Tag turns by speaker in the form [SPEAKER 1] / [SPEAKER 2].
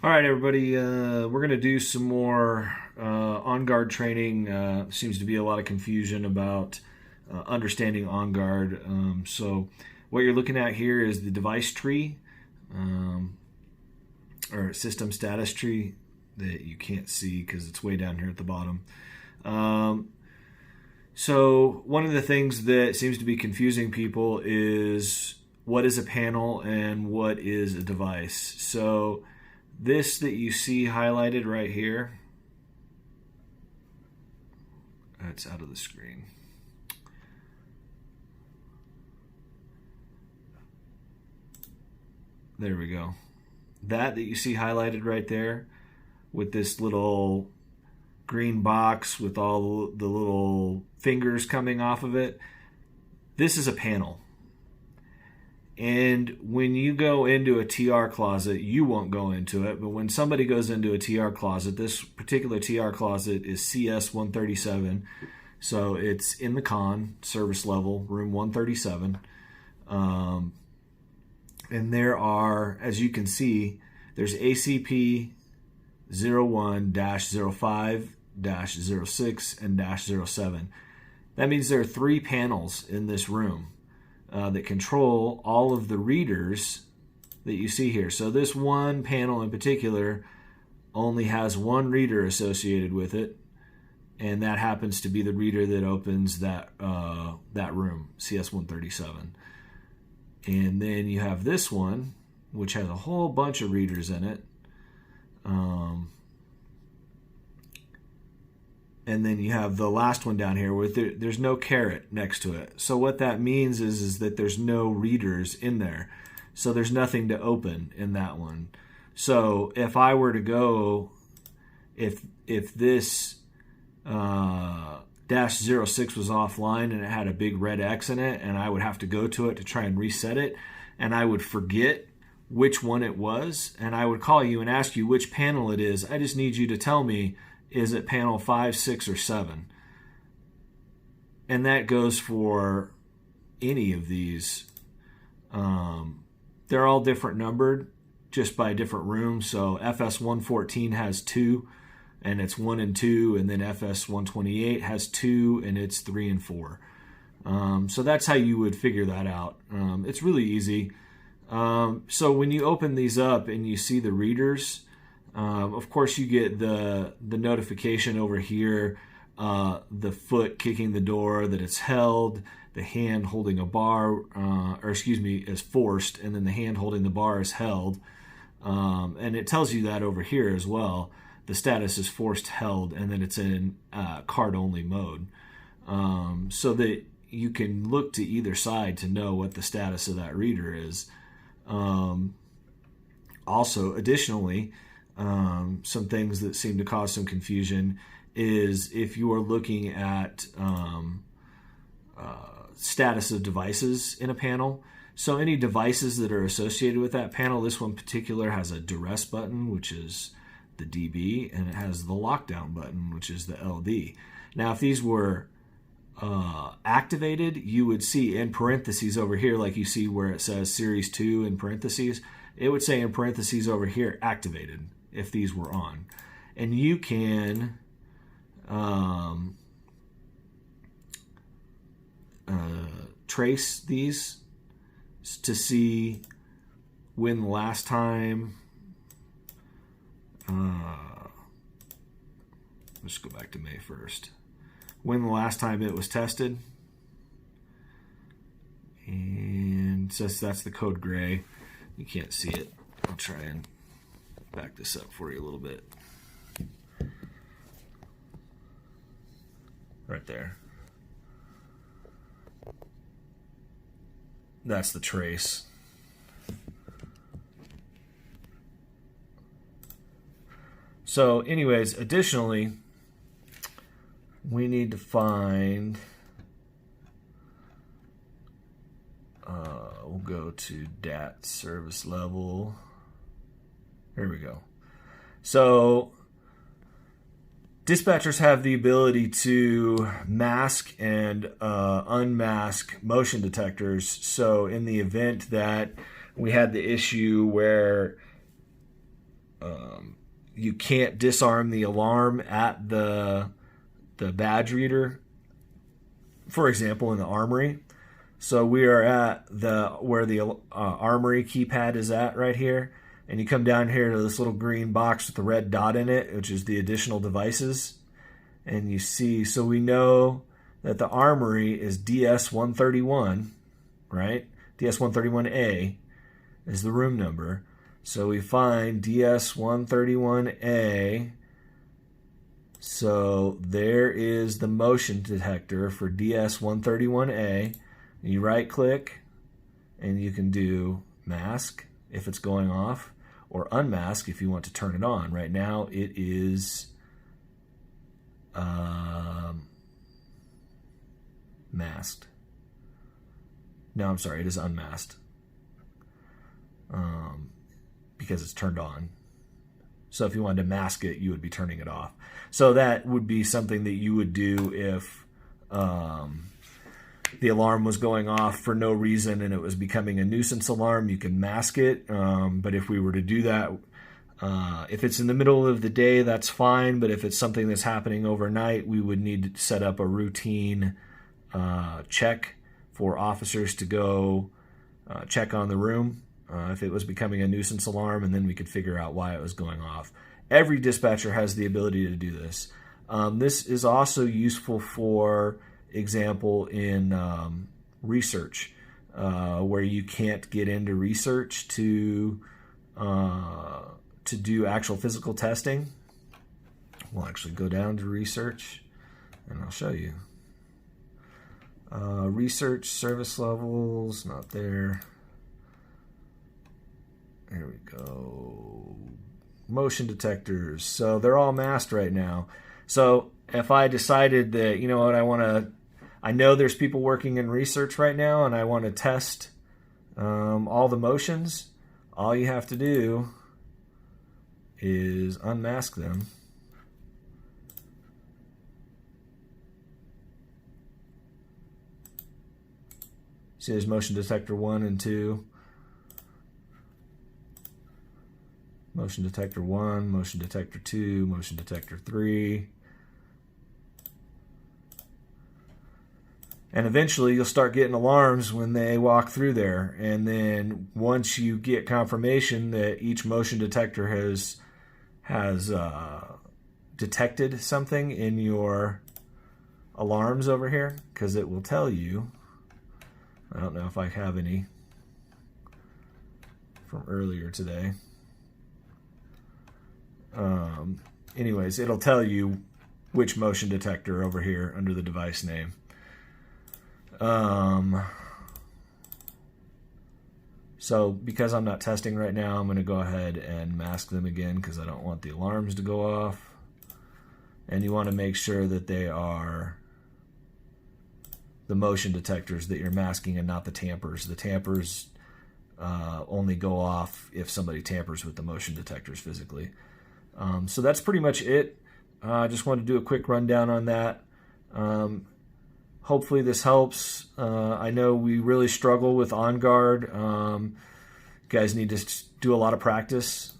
[SPEAKER 1] All right, everybody, we're going to do some more OnGuard training. Seems to be a lot of confusion about understanding OnGuard. So what you're looking at here is the device tree or system status tree that you can't see because it's way down here at the bottom. So one of the things that seems to be confusing people is what is a panel and what is a device. So this that you see highlighted right here, that's out of the screen. There we go. That you see highlighted right there with this little green box with all the little fingers coming off of it, this is a panel. And when you go into a TR closet, you won't go into it, but when somebody goes into a TR closet, this particular TR closet is CS 137, so it's in the con, service level, room 137. And there are, as you can see, there's ACP 01-05-06 and -07. That means there are 3 panels in this room that control all of the readers that you see here. So this one panel in particular only has one reader associated with it, and that happens to be the reader that opens that room, CS137. And then you have this one, which has a whole bunch of readers in it. And then you have the last one down here where there's no caret next to it. So what that means is that there's no readers in there. So there's nothing to open in that one. So if I were to go, if this -06 was offline and it had a big red X in it, and I would have to go to it to try and reset it, and I would forget which one it was, and I would call you and ask you which panel it is, I just need you to tell me, is it panel 5, 6, or 7? And that goes for any of these. They're all different numbered just by different rooms. So FS 114 has 2, and it's 1 and 2, and then FS 128 has 2, and it's 3 and 4. So that's how you would figure that out. It's really easy. So when you open these up and you see the readers, of course, you get the notification over here, the foot kicking the door that it's held, the hand holding a bar, is forced, and then the hand holding the bar is held. And it tells you that over here as well. The status is forced held, and then it's in card-only mode. So that you can look to either side to know what the status of that reader is. Also, additionally, some things that seem to cause some confusion is if you are looking at status of devices in a panel. So any devices that are associated with that panel, this one in particular has a duress button, which is the DB, and it has the lockdown button, which is the LD. Now, if these were activated, you would see in parentheses over here, like you see where it says Series 2 in parentheses, it would say in parentheses over here, activated, if these were on. And you can trace these to see when the last time, let's go back to May 1st, when the last time it was tested. And since that's the code gray, you can't see it. I'll try and back this up for you a little bit. Right there. That's the trace. So anyways, additionally, we need to find, we'll go to DAT service level. Here we go. So dispatchers have the ability to mask and unmask motion detectors. So in the event that we had the issue where you can't disarm the alarm at the badge reader, for example, in the armory. So we are at where the armory keypad is at right here, and you come down here to this little green box with the red dot in it, which is the additional devices, and you see, so we know that the armory is DS131, right? DS131A is the room number. So we find DS131A. So there is the motion detector for DS131A. You right click and you can do mask if it's going off, or unmask if you want to turn it on. Right now it is masked. No, I'm sorry, it is unmasked. Because it's turned on. So if you wanted to mask it, you would be turning it off. So that would be something that you would do if the alarm was going off for no reason and it was becoming a nuisance alarm. You can mask it. But if we were to do that, if it's in the middle of the day, that's fine. But if it's something that's happening overnight, we would need to set up a routine check for officers to go check on the room if it was becoming a nuisance alarm, and then we could figure out why it was going off. Every dispatcher has the ability to do this. This is also useful, for example, in research, where you can't get into research to do actual physical testing. We'll actually go down to research, and I'll show you. Research service levels, not there. Here we go. Motion detectors. So they're all masked right now. So if I decided that, you know what, I know there's people working in research right now, and I want to test all the motions, all you have to do is unmask them. See, there's motion detector 1 and 2. Motion detector 1, motion detector 2, motion detector 3. And eventually you'll start getting alarms when they walk through there. And then once you get confirmation that each motion detector has detected something in your alarms over here, because it will tell you. I don't know if I have any from earlier today. Anyways, it'll tell you which motion detector over here under the device name. So because I'm not testing right now, I'm going to go ahead and mask them again because I don't want the alarms to go off. And you want to make sure that they are the motion detectors that you're masking and not the tampers. The tampers only go off if somebody tampers with the motion detectors physically. So that's pretty much it. I just wanted to do a quick rundown on that. Hopefully this helps. I know we really struggle with OnGuard. You guys need to do a lot of practice.